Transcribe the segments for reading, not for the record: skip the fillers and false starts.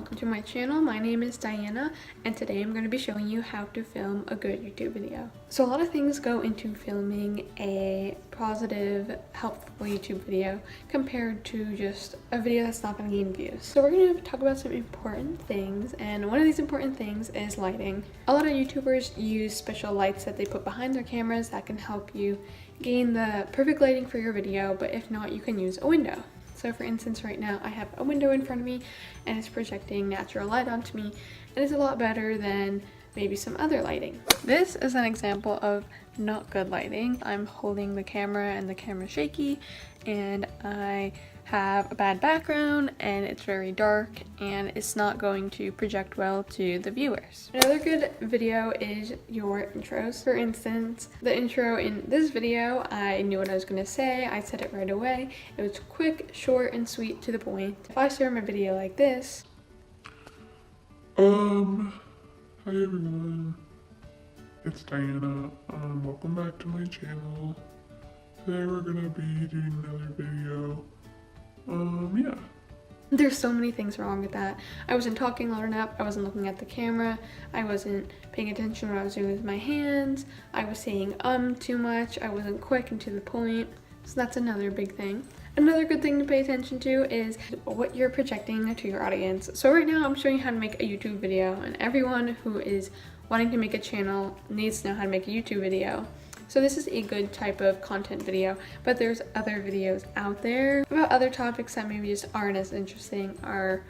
welcome to my channel. My name is Diana and today I'm going to be showing you how to film a good YouTube video. So a lot of things go into filming a positive, helpful YouTube video compared to just a video that's not going to gain views. So we're going to talk about some important things, and one of these important things is lighting. A lot of YouTubers use special lights that they put behind their cameras that can help you gain the perfect lighting for your video, but if not, you can use a window. So for instance, right now I have a window in front of me and it's projecting natural light onto me, and it's a lot better than maybe some other lighting. This is an example of not good lighting. I'm holding the camera and the camera's shaky, and I have a bad background and it's very dark and it's not going to project well to the viewers. Another good video is your intros. For instance, the intro in this video, I knew what I was going to say. I said it right away. It was quick, short, and sweet to the point. If I start my video like this. Hi everyone, it's Diana. Welcome back to my channel. Today we're gonna be doing another video. Yeah. There's so many things wrong with that. I wasn't talking loud enough, I wasn't looking at the camera, I wasn't paying attention to what I was doing with my hands, I was saying too much, I wasn't quick and to the point. So that's another big thing. Another good thing to pay attention to is what you're projecting to your audience. So right now I'm showing you how to make a YouTube video, and everyone who is wanting to make a channel needs to know how to make a YouTube video. So this is a good type of content video, but there's other videos out there about other topics that maybe just aren't as interesting or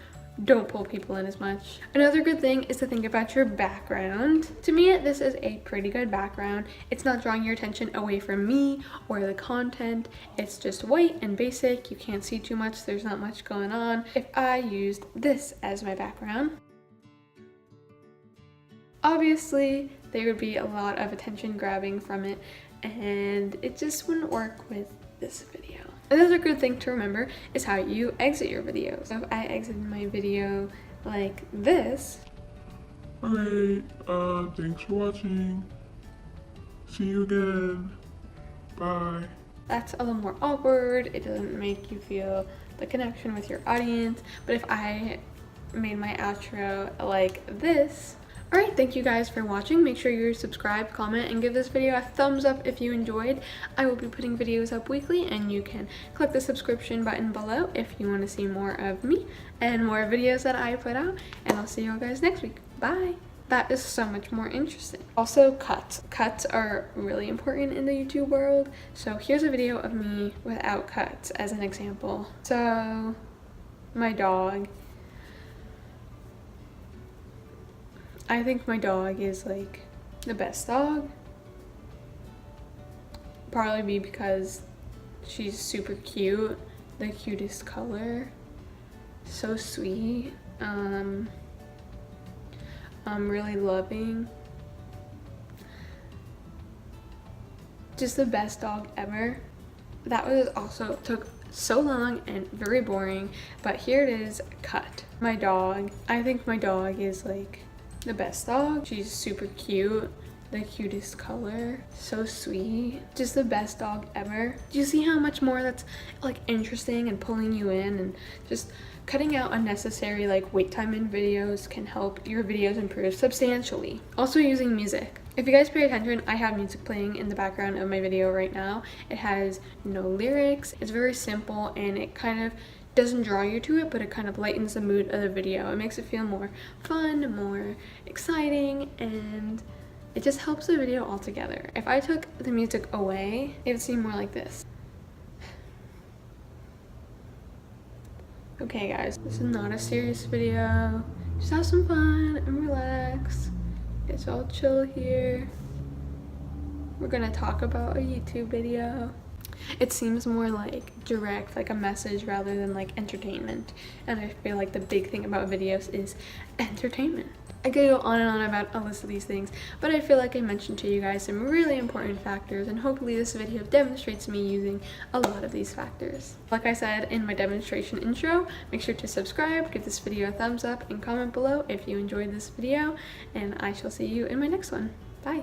don't pull people in as much. Another good thing is to think about your background. To me, this is a pretty good background. It's not drawing your attention away from me or the content. It's just white and basic. You can't see too much. There's not much going on. If I used this as my background, obviously there would be a lot of attention grabbing from it and it just wouldn't work with this video. Another good thing to remember is how you exit your videos. So if I exited my video like this. Alright, thanks for watching. See you again. Bye. That's a little more awkward. It doesn't make you feel the connection with your audience. But if I made my outro like this. Alright, thank you guys for watching. Make sure you subscribe, comment, and give this video a thumbs up if you enjoyed. I will be putting videos up weekly, and you can click the subscription button below if you want to see more of me and more videos that I put out. And I'll see you guys next week. Bye! That is so much more interesting. Also, cuts. Cuts are really important in the YouTube world. So here's a video of me without cuts as an example. So, my dog. I think my dog is like the best dog. Probably because she's super cute, the cutest color, so sweet, really loving, just the best dog ever. That was also took so long and very boring, but here it is, cut. My dog. I think my dog is like the best dog. She's super cute, the cutest color, so sweet, just the best dog ever. Do you see how much more that's like interesting and pulling you in, and just cutting out unnecessary like wait time in videos can help your videos improve substantially. Also, using music. If you guys pay attention, I have music playing in the background of my video right now. It has no lyrics. It's very simple and it kind of doesn't draw you to it, but it kind of lightens the mood of the video. It makes it feel more fun, more exciting, and it just helps the video all together. If I took the music away, it would seem more like this. Okay guys, this is not a serious video. Just have some fun and relax. It's all chill here. We're gonna talk about a YouTube video. It seems more like direct, like a message rather than like entertainment. And I feel like the big thing about videos is entertainment. I could go on and on about a list of these things, but I feel like I mentioned to you guys some really important factors, and hopefully this video demonstrates me using a lot of these factors. Like I said in my demonstration intro, make sure to subscribe, give this video a thumbs up, and comment below if you enjoyed this video, and I shall see you in my next one. Bye!